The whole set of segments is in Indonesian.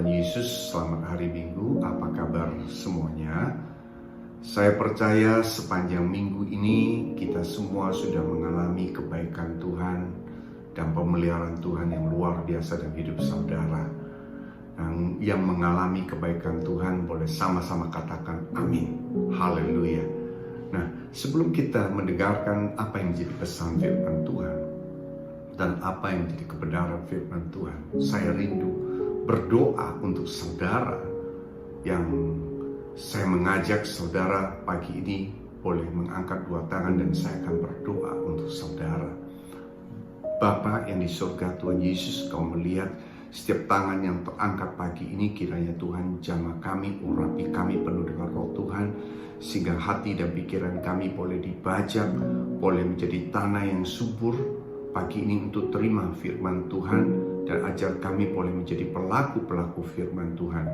Tuhan Yesus, selamat hari Minggu. Apa kabar semuanya? Saya percaya sepanjang minggu ini kita semua sudah mengalami kebaikan Tuhan dan pemeliharaan Tuhan yang luar biasa dalam hidup saudara. Yang mengalami kebaikan Tuhan boleh sama-sama katakan amin. Haleluya. Nah, sebelum kita mendengarkan apa yang menjadi pesan firman Tuhan dan apa yang menjadi kebenaran firman Tuhan, saya rindu berdoa untuk saudara. Yang saya mengajak saudara pagi ini boleh mengangkat dua tangan dan saya akan berdoa untuk saudara. Bapa yang di surga, Tuhan Yesus, Kau melihat setiap tangan yang terangkat pagi ini, kiranya Tuhan jamah kami, urapi kami penuh dengan roh Tuhan, sehingga hati dan pikiran kami boleh dibajak, boleh menjadi tanah yang subur pagi ini untuk terima firman Tuhan, dan ajar kami boleh menjadi pelaku-pelaku firman Tuhan.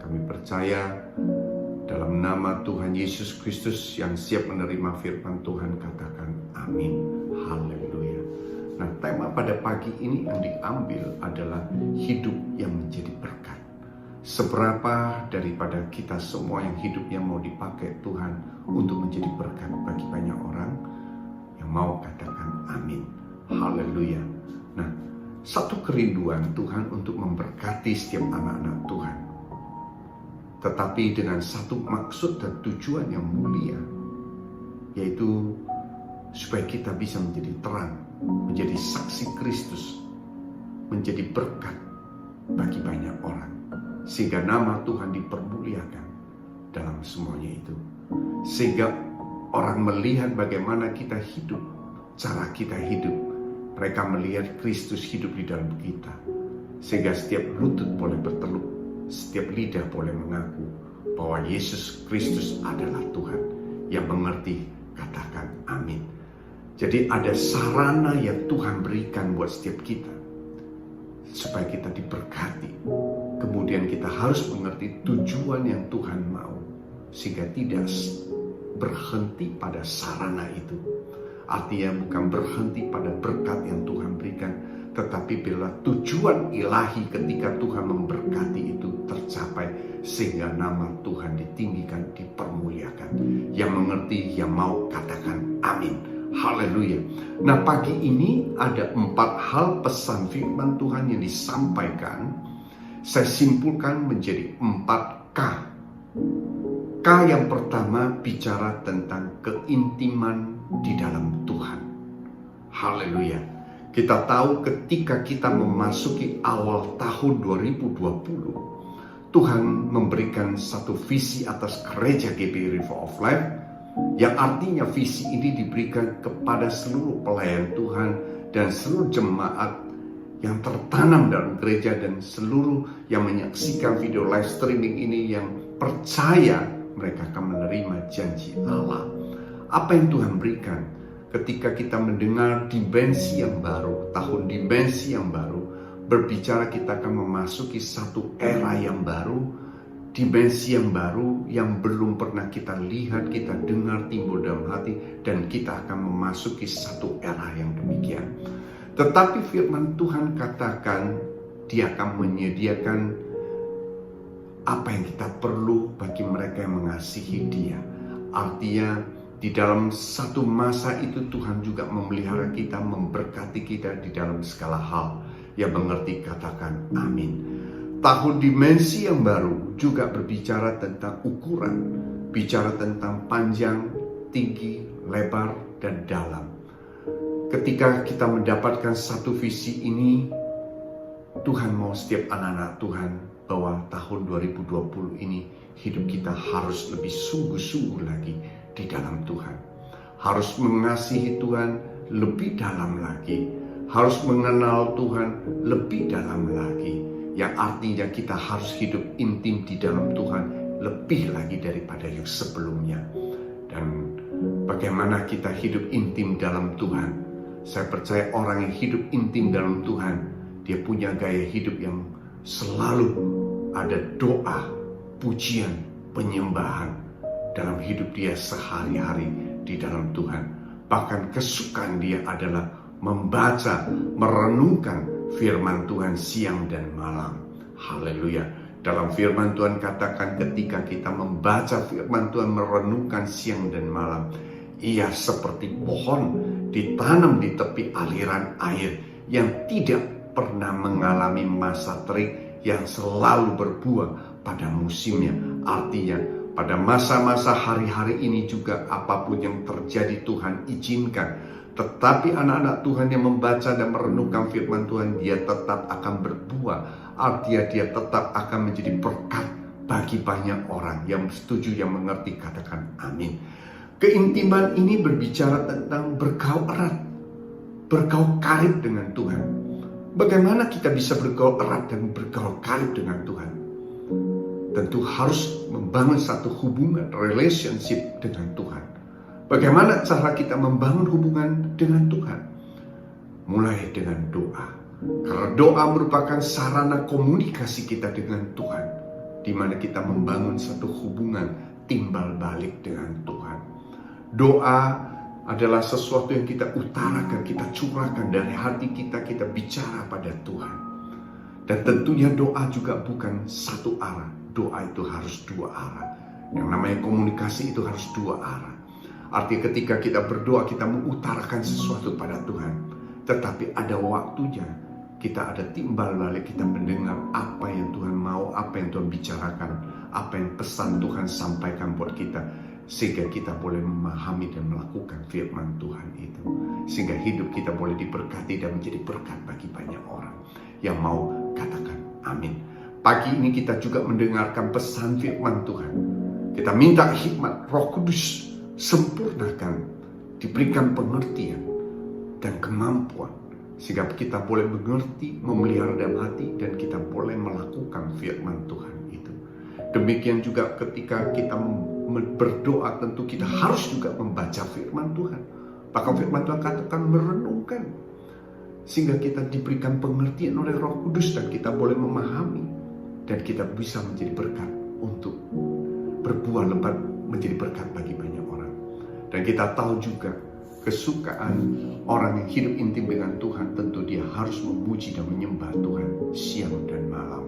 Kami percaya dalam nama Tuhan Yesus Kristus yang siap menerima firman Tuhan, katakan amin. Haleluya. Nah, tema pada pagi ini yang diambil adalah hidup yang menjadi berkat. Seberapa daripada kita semua yang hidupnya mau dipakai Tuhan untuk menjadi berkat bagi banyak orang, yang mau katakan amin. Haleluya. Nah, satu kerinduan Tuhan untuk memberkati setiap anak-anak Tuhan, tetapi dengan satu maksud dan tujuan yang mulia, yaitu supaya kita bisa menjadi terang, menjadi saksi Kristus, menjadi berkat bagi banyak orang, sehingga nama Tuhan dipermuliakan dalam semuanya itu, sehingga orang melihat bagaimana kita hidup, cara kita hidup, mereka melihat Kristus hidup di dalam kita, sehingga setiap lutut boleh berteluk, setiap lidah boleh mengaku bahwa Yesus Kristus adalah Tuhan. Yang mengerti katakan amin. Jadi ada sarana yang Tuhan berikan buat setiap kita supaya kita diberkati. Kemudian kita harus mengerti tujuan yang Tuhan mau, sehingga tidak berhenti pada sarana itu. Artinya bukan berhenti pada berkat yang Tuhan berikan, tetapi bila tujuan ilahi ketika Tuhan memberkati itu tercapai, sehingga nama Tuhan ditinggikan, dipermuliakan. Yang mengerti, yang mau katakan amin. Haleluya. Nah, pagi ini ada 4 hal pesan firman Tuhan yang disampaikan. Saya simpulkan menjadi 4 K. K yang pertama bicara tentang keintiman di dalam Tuhan. Haleluya. Kita tahu ketika kita memasuki awal tahun 2020, Tuhan memberikan satu visi atas gereja GBI River of Life, yang artinya visi ini diberikan kepada seluruh pelayan Tuhan dan seluruh jemaat yang tertanam dalam gereja, dan seluruh yang menyaksikan video live streaming ini yang percaya mereka akan menerima janji Allah. Apa yang Tuhan berikan ketika kita mendengar dimensi yang baru, tahun dimensi yang baru, berbicara kita akan memasuki satu era yang baru, dimensi yang baru yang belum pernah kita lihat, kita dengar, timbul dalam hati, dan kita akan memasuki satu era yang demikian. Tetapi firman Tuhan katakan Dia akan menyediakan apa yang kita perlu bagi mereka yang mengasihi Dia. Artinya di dalam satu masa itu Tuhan juga memelihara kita, memberkati kita di dalam segala hal. Yang mengerti katakan amin. Tahun dimensi yang baru juga berbicara tentang ukuran, bicara tentang panjang, tinggi, lebar, dan dalam. Ketika kita mendapatkan satu visi ini, Tuhan mau setiap anak-anak Tuhan bahwa tahun 2020 ini hidup kita harus lebih sungguh-sungguh lagi di dalam Tuhan. Harus mengasihi Tuhan lebih dalam lagi, harus mengenal Tuhan lebih dalam lagi. Yang artinya kita harus hidup intim di dalam Tuhan lebih lagi daripada yang sebelumnya. Dan bagaimana kita hidup intim dalam Tuhan? Saya percaya orang yang hidup intim dalam Tuhan, dia punya gaya hidup yang selalu ada doa, pujian, penyembahan dalam hidup dia sehari-hari di dalam Tuhan. Bahkan kesukaan dia adalah membaca, merenungkan firman Tuhan siang dan malam. Haleluya. Dalam firman Tuhan katakan ketika kita membaca firman Tuhan, merenungkan siang dan malam, ia seperti pohon ditanam di tepi aliran air yang tidak pernah mengalami masa terik, yang selalu berbuah pada musimnya. Artinya pada masa-masa hari-hari ini juga apapun yang terjadi Tuhan izinkan, tetapi anak-anak Tuhan yang membaca dan merenungkan firman Tuhan, dia tetap akan berbuah. Artinya dia tetap akan menjadi berkat bagi banyak orang. Yang setuju, yang mengerti, katakan amin. Keintiman ini berbicara tentang bergaul erat, bergaul karib dengan Tuhan. Bagaimana kita bisa bergaul erat dan bergaul karib dengan Tuhan? Tentu harus membangun satu hubungan, relationship dengan Tuhan. Bagaimana cara kita membangun hubungan dengan Tuhan? Mulai dengan doa. Karena doa merupakan sarana komunikasi kita dengan Tuhan, di mana kita membangun satu hubungan timbal balik dengan Tuhan. Doa adalah sesuatu yang kita utarakan, kita curahkan dari hati kita, kita bicara pada Tuhan. Dan tentunya doa juga bukan satu arah. Doa itu harus dua arah. Yang namanya komunikasi itu harus dua arah. Artinya ketika kita berdoa, kita mengutarakan sesuatu pada Tuhan. Tetapi ada waktunya, kita ada timbal balik, kita mendengar apa yang Tuhan mau, apa yang Tuhan bicarakan, apa yang pesan Tuhan sampaikan buat kita, sehingga kita boleh memahami dan melakukan firman Tuhan itu, sehingga hidup kita boleh diberkati dan menjadi berkat bagi banyak orang. Yang mau katakan amin. Pagi ini kita juga mendengarkan pesan firman Tuhan. Kita minta hikmat Roh Kudus sempurnakan, diberikan pengertian dan kemampuan, sehingga kita boleh mengerti, memelihara dalam hati, dan kita boleh melakukan firman Tuhan itu. Demikian juga ketika kita berdoa, tentu kita harus juga membaca firman Tuhan. Bahkan firman Tuhan katakan merenungkan, sehingga kita diberikan pengertian oleh Roh Kudus dan kita boleh memahami, dan kita bisa menjadi berkat untuk berbuah lebat, menjadi berkat bagi banyak orang. Dan kita tahu juga kesukaan orang yang hidup intim dengan Tuhan, tentu dia harus memuji dan menyembah Tuhan siang dan malam.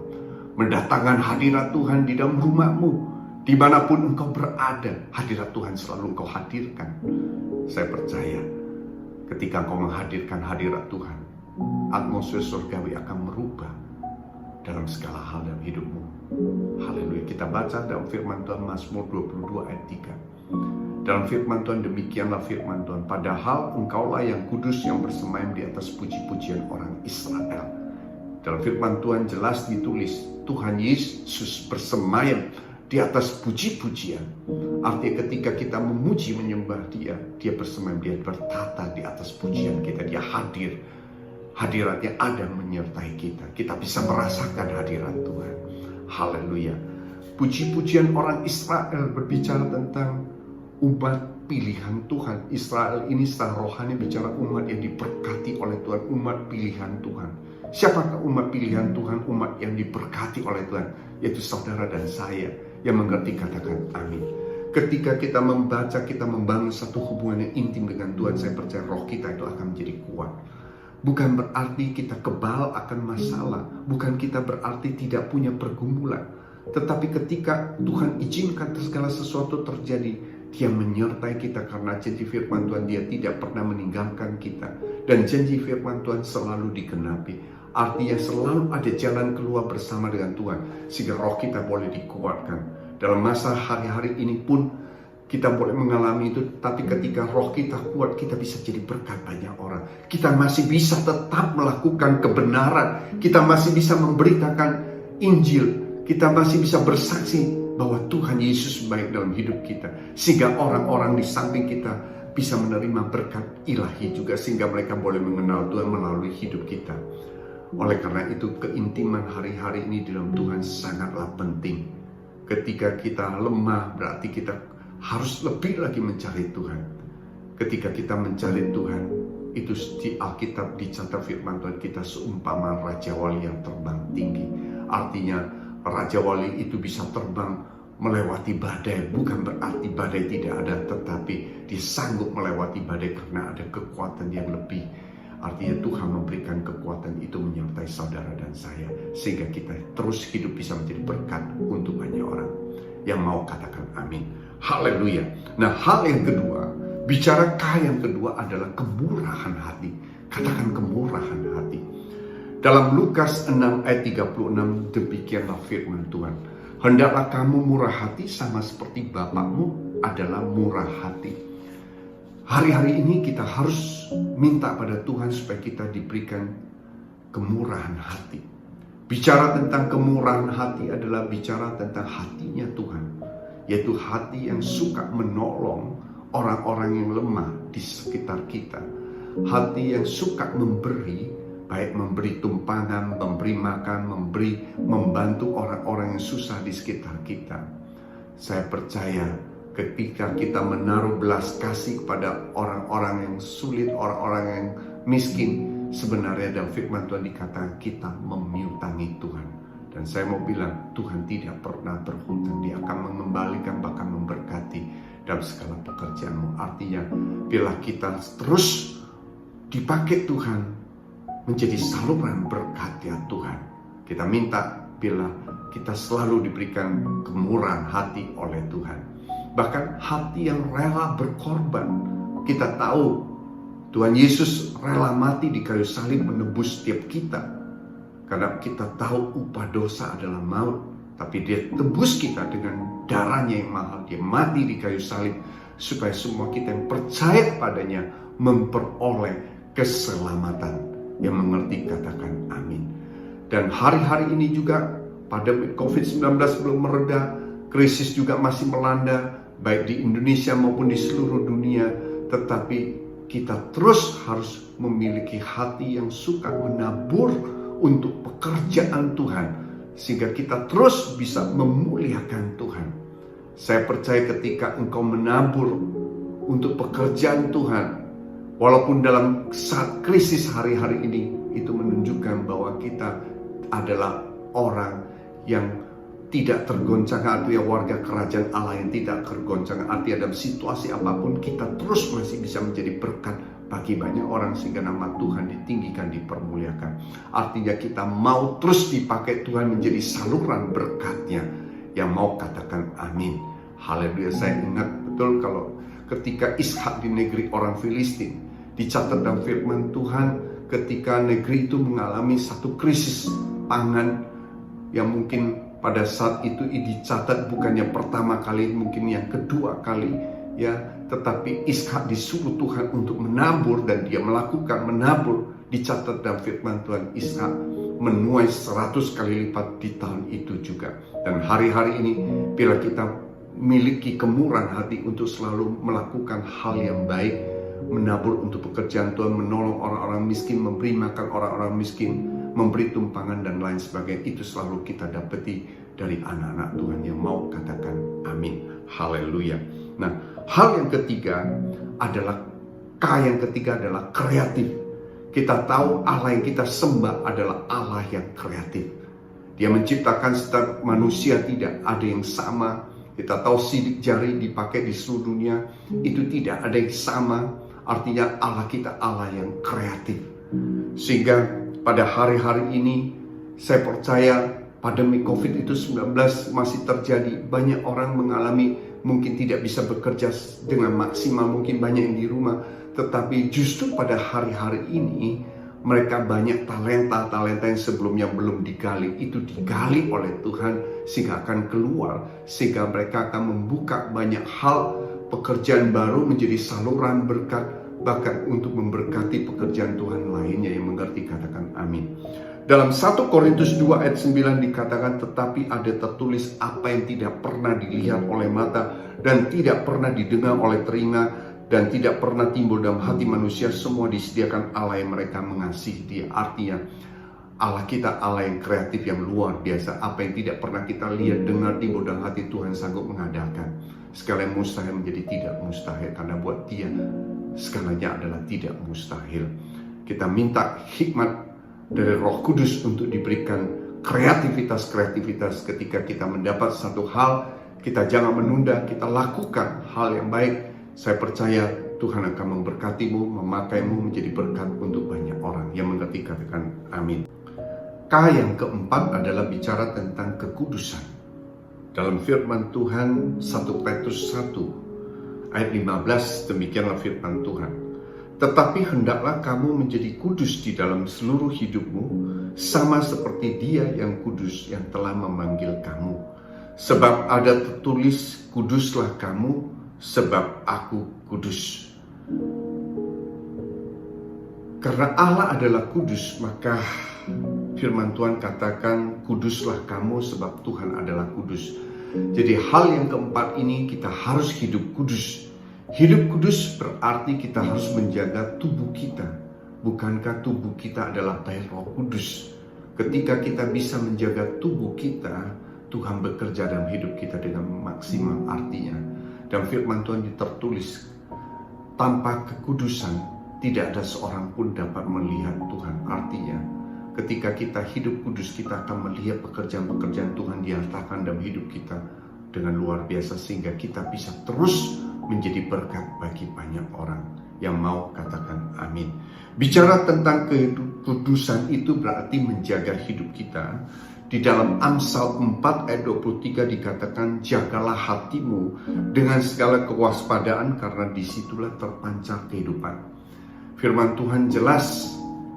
Mendatangkan hadirat Tuhan di dalam rumahmu, dimanapun engkau berada, hadirat Tuhan selalu engkau hadirkan. Saya percaya ketika engkau menghadirkan hadirat Tuhan, atmosfer surgawi akan merubah dalam segala hal dalam hidupmu. Haleluya. Kita baca dalam firman Tuhan Mazmur 22 ayat 3. Dalam firman Tuhan demikianlah firman Tuhan, padahal engkaulah yang kudus yang bersemayam di atas puji-pujian orang Israel. Dalam firman Tuhan jelas ditulis, Tuhan Yesus bersemayam di atas puji-pujian. Artinya ketika kita memuji menyembah dia, dia bersemayam, dia bertata di atas pujian kita, dia hadir. Hadiratnya ada menyertai kita. Kita bisa merasakan hadirat Tuhan. Haleluya. Puji-pujian orang Israel berbicara tentang umat pilihan Tuhan. Israel ini secara rohani bicara umat yang diberkati oleh Tuhan, umat pilihan Tuhan. Siapakah umat pilihan Tuhan? Umat yang diberkati oleh Tuhan, yaitu saudara dan saya yang mengerti, katakan amin. Ketika kita membaca, kita membangun satu hubungan yang intim dengan Tuhan, saya percaya roh kita itu akan menjadi kuat. Bukan berarti kita kebal akan masalah, bukan kita berarti tidak punya pergumulan. Tetapi ketika Tuhan izinkan segala sesuatu terjadi, dia menyertai kita, karena janji firman Tuhan dia tidak pernah meninggalkan kita. Dan janji firman Tuhan selalu digenapi. Artinya selalu ada jalan keluar bersama dengan Tuhan, sehingga roh kita boleh dikuatkan. Dalam masa hari-hari ini pun kita boleh mengalami itu, tapi ketika roh kita kuat, kita bisa jadi berkat banyak orang. Kita masih bisa tetap melakukan kebenaran. Kita masih bisa memberitakan Injil. Kita masih bisa bersaksi bahwa Tuhan Yesus baik dalam hidup kita. Sehingga orang-orang di samping kita bisa menerima berkat ilahi juga. Sehingga mereka boleh mengenal Tuhan melalui hidup kita. Oleh karena itu, keintiman hari-hari ini dalam Tuhan sangatlah penting. Ketika kita lemah, berarti kita harus lebih lagi mencari Tuhan. Ketika kita mencari Tuhan, itu di Alkitab dicatat firman Tuhan kita seumpama Raja Wali yang terbang tinggi. Artinya Raja Wali itu bisa terbang melewati badai. Bukan berarti badai tidak ada, tetapi dia sanggup melewati badai karena ada kekuatan yang lebih. Artinya Tuhan memberikan kekuatan itu menyertai saudara dan saya, sehingga kita terus hidup bisa menjadi berkat Yang mau katakan amin. Haleluya. Nah, hal yang kedua, bicara K yang kedua adalah kemurahan hati. Katakan kemurahan hati. Dalam Lukas 6 ayat 36 demikianlah firman Tuhan. Hendaklah kamu murah hati sama seperti Bapakmu adalah murah hati. Hari-hari ini kita harus minta pada Tuhan supaya kita diberikan kemurahan hati. Bicara tentang kemurahan hati adalah bicara tentang hatinya Tuhan. Yaitu hati yang suka menolong orang-orang yang lemah di sekitar kita. Hati yang suka memberi, baik memberi tumpangan, memberi makan, membantu orang-orang yang susah di sekitar kita. Saya percaya ketika kita menaruh belas kasih kepada orang-orang yang sulit, orang-orang yang miskin, sebenarnya dalam firman Tuhan dikatakan kita memiutangi Tuhan. Dan saya mau bilang, Tuhan tidak pernah berhutang. Dia akan mengembalikan, bahkan memberkati dalam segala pekerjaanmu. Artinya, bila kita terus dipakai Tuhan menjadi saluran berkat ya Tuhan. Kita minta bila kita selalu diberikan kemurahan hati oleh Tuhan. Bahkan hati yang rela berkorban. Kita tahu Tuhan Yesus rela mati di kayu salib menebus setiap kita. Karena kita tahu upah dosa adalah maut. Tapi dia tebus kita dengan darahnya yang mahal. Dia mati di kayu salib supaya semua kita yang percaya kepadanya memperoleh keselamatan. Yang mengerti katakan amin. Dan hari-hari ini juga pandemi COVID-19 belum mereda, krisis juga masih melanda baik di Indonesia maupun di seluruh dunia. Tetapi kita terus harus memiliki hati yang suka menabur untuk pekerjaan Tuhan, sehingga kita terus bisa memuliakan Tuhan. Saya percaya ketika engkau menabur untuk pekerjaan Tuhan, walaupun dalam saat krisis hari-hari ini, itu menunjukkan bahwa kita adalah orang yang tidak tergoncang hati, warga kerajaan Allah yang tidak tergoncang hati dalam situasi apapun. Kita terus masih bisa menjadi berkat bagi banyak orang, sehingga nama Tuhan ditinggikan, dipermuliakan. Artinya kita mau terus dipakai Tuhan menjadi saluran berkatnya. Yang mau katakan amin. Haleluya. Saya ingat betul kalau ketika Ishak di negeri orang Filistin, dicatat dalam firman Tuhan ketika negeri itu mengalami satu krisis pangan yang mungkin pada saat itu dicatat bukannya pertama kali, mungkin yang kedua kali ya, tetapi Ishak disuruh Tuhan untuk menabur dan dia melakukan menabur. Dicatat dalam firman Tuhan Ishak menuai 100 kali lipat di tahun itu juga. Dan hari-hari ini bila kita miliki kemurahan hati untuk selalu melakukan hal yang baik, menabur untuk pekerjaan Tuhan, menolong orang-orang miskin, memberi makan orang-orang miskin, memberi tumpangan dan lain sebagainya, itu selalu kita dapati dari anak-anak Tuhan yang mau katakan amin. Haleluya. Nah, hal yang ketiga adalah kreatif. Kita tahu Allah yang kita sembah adalah Allah yang kreatif. Dia menciptakan setiap manusia, tidak ada yang sama. Kita tahu sidik jari dipakai di seluruh dunia, itu tidak ada yang sama. Artinya Allah kita Allah yang kreatif. Sehingga pada hari-hari ini saya percaya pandemi COVID-19 masih terjadi. Banyak orang mengalami mungkin tidak bisa bekerja dengan maksimal, mungkin banyak yang di rumah. Tetapi justru pada hari-hari ini mereka banyak talenta yang sebelumnya belum digali, itu digali oleh Tuhan sehingga akan keluar, sehingga mereka akan membuka banyak hal, pekerjaan baru menjadi saluran berkat, bahkan untuk memberkati pekerjaan Tuhan lainnya. Yang mengerti katakan amin. Dalam 1 Korintus 2 ayat 9 dikatakan, tetapi ada tertulis apa yang tidak pernah dilihat oleh mata dan tidak pernah didengar oleh telinga dan tidak pernah timbul dalam hati manusia, semua disediakan Allah yang mereka mengasihi Dia. Artinya Allah kita Allah yang kreatif, yang luar biasa. Apa yang tidak pernah kita lihat, dengar, timbul dalam hati, Tuhan sanggup mengadakan. Segala yang mustahil menjadi tidak mustahil, karena buat Dia segalanya adalah tidak mustahil. Kita minta hikmat dari Roh Kudus untuk diberikan kreativitas ketika kita mendapat satu hal, kita jangan menunda, kita lakukan hal yang baik. Saya percaya Tuhan akan memberkatimu, memakaimu menjadi berkat untuk banyak orang. Yang mengerti katakan amin. K yang keempat adalah bicara tentang kekudusan. Dalam firman Tuhan 1 Petrus 1 ayat 15, demikianlah firman Tuhan. Tetapi hendaklah kamu menjadi kudus di dalam seluruh hidupmu, sama seperti Dia yang kudus yang telah memanggil kamu. Sebab ada tertulis, kuduslah kamu, sebab aku kudus. Karena Allah adalah kudus, maka firman Tuhan katakan, kuduslah kamu sebab Tuhan adalah kudus. Jadi hal yang keempat ini, kita harus hidup kudus. Hidup kudus berarti kita harus menjaga tubuh kita. Bukankah tubuh kita adalah bait Roh Kudus? Ketika kita bisa menjaga tubuh kita, Tuhan bekerja dalam hidup kita dengan maksimal. Artinya, dalam firman Tuhan tertulis, tanpa kekudusan tidak ada seorang pun dapat melihat Tuhan. Artinya, ketika kita hidup kudus, kita akan melihat pekerjaan-pekerjaan Tuhan dinyatakan dalam hidup kita dengan luar biasa, sehingga kita bisa terus menjadi berkat bagi banyak orang. Yang mau katakan amin. Bicara tentang kekudusan itu berarti menjaga hidup kita. Di dalam Amsal 4 ayat 23 dikatakan, jagalah hatimu dengan segala kewaspadaan, karena disitulah terpancar kehidupan. Firman Tuhan jelas,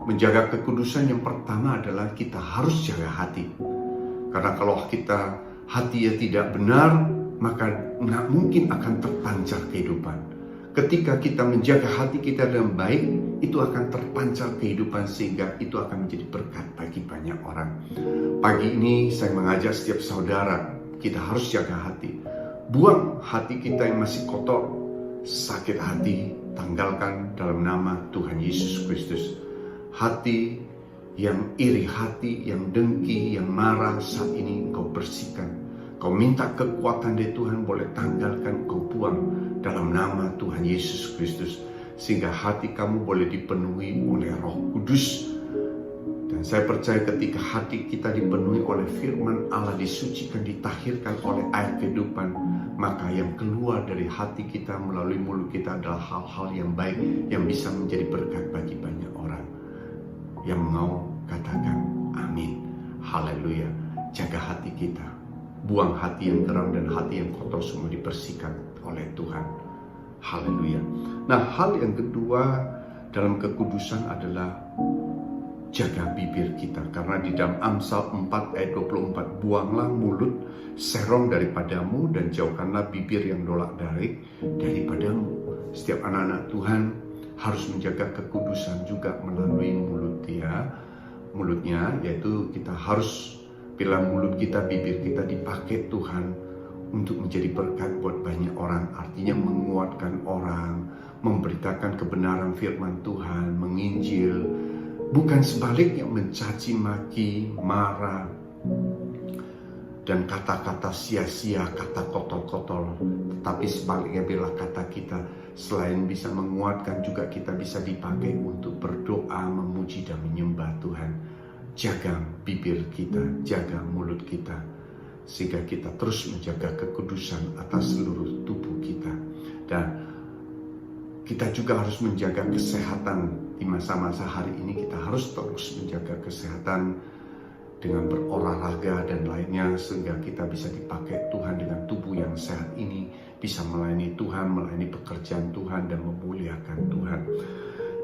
menjaga kekudusan yang pertama adalah kita harus jaga hati. Karena kalau kita hatinya tidak benar, maka nggak mungkin akan terpancar kehidupan. Ketika kita menjaga hati kita dengan baik, itu akan terpancar kehidupan, sehingga itu akan menjadi berkat bagi banyak orang. Pagi ini saya mengajak setiap saudara, kita harus jaga hati. Buang hati kita yang masih kotor, sakit hati, tanggalkan dalam nama Tuhan Yesus Kristus. Hati yang iri hati, yang dengki, yang marah, saat ini engkau bersihkan. Kau minta kekuatan dari Tuhan, boleh tanggalkan, kau buang dalam nama Tuhan Yesus Kristus. Sehingga hati kamu boleh dipenuhi oleh Roh Kudus. Dan saya percaya ketika hati kita dipenuhi oleh firman Allah, disucikan, ditahirkan oleh air kehidupan, maka yang keluar dari hati kita melalui mulut kita adalah hal-hal yang baik, yang bisa menjadi berkat bagi banyak orang. Yang mau katakan amin. Haleluya. Jaga hati kita. Buang hati yang geram dan hati yang kotor, semua dibersihkan oleh Tuhan. Haleluya. Nah, hal yang kedua dalam kekudusan adalah jaga bibir kita. Karena di dalam Amsal 4 ayat 24, buanglah mulut serong daripadamu dan jauhkanlah bibir yang dolak-dalik daripadamu. Setiap anak-anak Tuhan harus menjaga kekudusan juga melalui mulutnya, yaitu kita harus, bila mulut kita, bibir kita dipakai Tuhan untuk menjadi berkat buat banyak orang. Artinya menguatkan orang, memberitakan kebenaran firman Tuhan, menginjil. Bukan sebaliknya mencaci maki, marah, dan kata-kata sia-sia, kata kotor-kotor. Tetapi sebaliknya, bila kata kita selain bisa menguatkan, juga kita bisa dipakai untuk berdoa, memuji dan menyembah Tuhan. Jaga bibir kita, jaga mulut kita, sehingga kita terus menjaga kekudusan atas seluruh tubuh kita. Dan kita juga harus menjaga kesehatan di masa-masa hari ini. Kita harus terus menjaga kesehatan dengan berolahraga dan lainnya, sehingga kita bisa dipakai Tuhan dengan tubuh yang sehat ini, bisa melayani Tuhan, melayani pekerjaan Tuhan, dan memuliakan Tuhan.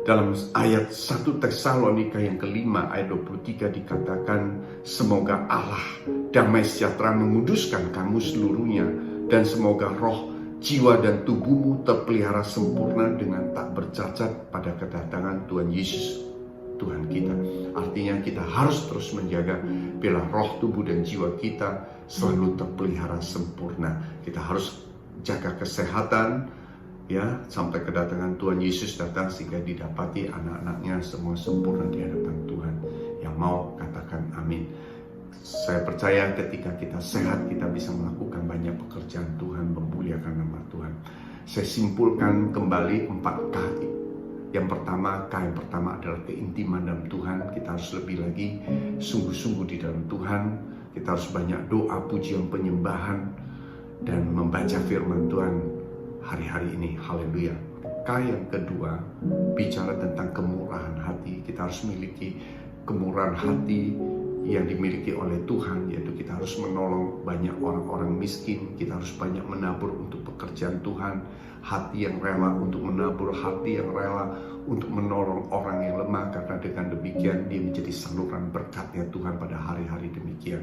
Dalam ayat 1 Tesalonika yang kelima ayat 23 dikatakan, semoga Allah damai sejahtera menguduskan kamu seluruhnya, dan semoga roh, jiwa dan tubuhmu terpelihara sempurna dengan tak bercacat pada kedatangan Tuhan Yesus Tuhan kita. Artinya kita harus terus menjaga bila roh, tubuh dan jiwa kita selalu terpelihara sempurna. Kita harus jaga kesehatan, ya, sampai kedatangan Tuhan Yesus datang, sehingga didapati anak-anaknya semua sempurna di hadapan Tuhan. Yang mau katakan amin. Saya percaya ketika kita sehat, kita bisa melakukan banyak pekerjaan Tuhan, memuliakan nama Tuhan. Saya simpulkan kembali 4 K. Yang pertama, K yang pertama adalah keintiman dalam Tuhan. Kita harus lebih lagi sungguh-sungguh di dalam Tuhan. Kita harus banyak doa, pujian, penyembahan, dan membaca firman Tuhan hari-hari ini. Haleluya. K yang kedua, bicara tentang kemurahan hati. Kita harus memiliki kemurahan hati yang dimiliki oleh Tuhan, yaitu kita harus menolong banyak orang-orang miskin, kita harus banyak menabur untuk pekerjaan Tuhan, hati yang rela untuk menabur, hati yang rela untuk menolong orang yang lemah, karena dengan demikian dia menjadi saluran berkatnya Tuhan pada hari-hari demikian.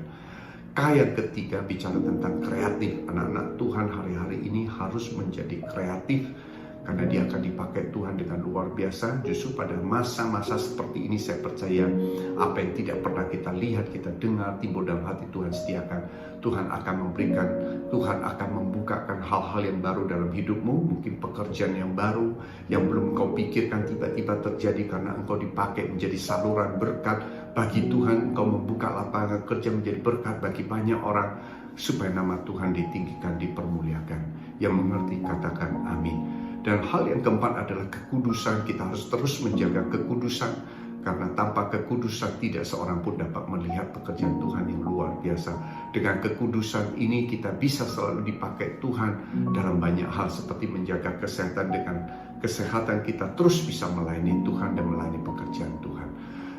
Yang ketiga, bicara tentang kreatif. Anak-anak Tuhan hari-hari ini harus menjadi kreatif, karena dia akan dipakai Tuhan dengan luar biasa. Justru pada masa-masa seperti ini saya percaya apa yang tidak pernah kita lihat, kita dengar, timbul dalam hati Tuhan sediakan. Tuhan akan memberikan, Tuhan akan membukakan hal-hal yang baru dalam hidupmu. Mungkin pekerjaan yang baru yang belum kau pikirkan tiba-tiba terjadi karena engkau dipakai menjadi saluran berkat bagi Tuhan. Engkau membuka lapangan kerja menjadi berkat bagi banyak orang, supaya nama Tuhan ditinggikan, dipermuliakan. Yang mengerti katakan amin. Dan hal yang keempat adalah kekudusan. Kita harus terus menjaga kekudusan, karena tanpa kekudusan tidak seorang pun dapat melihat pekerjaan Tuhan yang luar biasa. Dengan kekudusan ini kita bisa selalu dipakai Tuhan dalam banyak hal, seperti menjaga kesehatan. Dengan kesehatan kita terus bisa melayani Tuhan dan melayani pekerjaan Tuhan.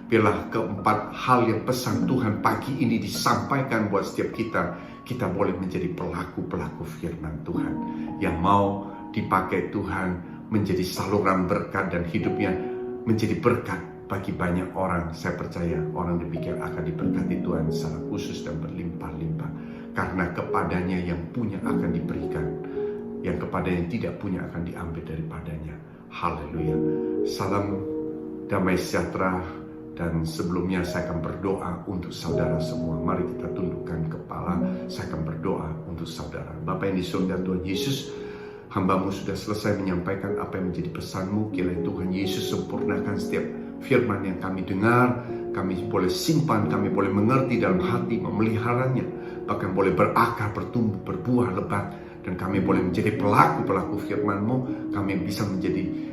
Biarlah keempat hal yang pesan Tuhan pagi ini disampaikan buat setiap kita. Kita boleh menjadi pelaku-pelaku firman Tuhan yang mau dipakai Tuhan menjadi saluran berkat, dan hidupnya menjadi berkat bagi banyak orang. Saya percaya orang demikian akan diberkati Tuhan secara khusus dan berlimpah-limpah, karena kepadanya yang punya akan diberikan, yang kepada yang tidak punya akan diambil daripadanya. Haleluya. Salam damai sejahtera. Dan sebelumnya saya akan berdoa untuk saudara semua. Mari kita tundukkan kepala. Saya akan berdoa untuk saudara. Bapa yang di surga, Tuhan Yesus, hamba-Mu sudah selesai menyampaikan apa yang menjadi pesan-Mu. Kiranya Tuhan Yesus sempurnakan setiap firman yang kami dengar. Kami boleh simpan, kami boleh mengerti dalam hati, memeliharanya. Bahkan boleh berakar, bertumbuh, berbuah lebat. Dan kami boleh menjadi pelaku-pelaku firman-Mu. Kami bisa menjadi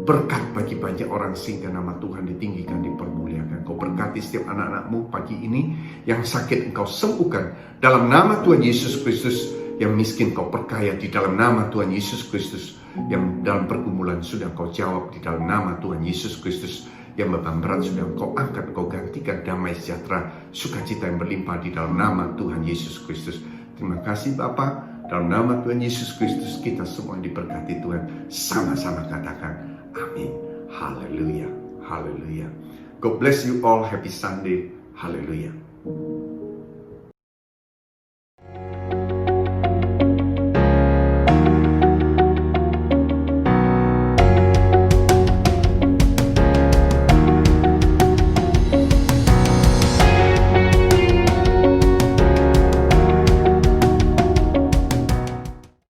berkat bagi banyak orang, sehingga nama Tuhan ditinggikan, dipermuliakan. Kau berkati setiap anak-anak-Mu pagi ini. Yang sakit Engkau sembuhkan dalam nama Tuhan Yesus Kristus. Yang miskin Kau perkaya di dalam nama Tuhan Yesus Kristus. Yang dalam pergumulan sudah Kau jawab di dalam nama Tuhan Yesus Kristus. Yang beban berat sudah Kau angkat, Kau gantikan damai sejahtera, sukacita yang berlimpah di dalam nama Tuhan Yesus Kristus. Terima kasih Bapa. Dalam nama Tuhan Yesus Kristus kita semua diberkati Tuhan. Sama-sama katakan amin. Haleluya. Haleluya. God bless you all. Happy Sunday. Haleluya.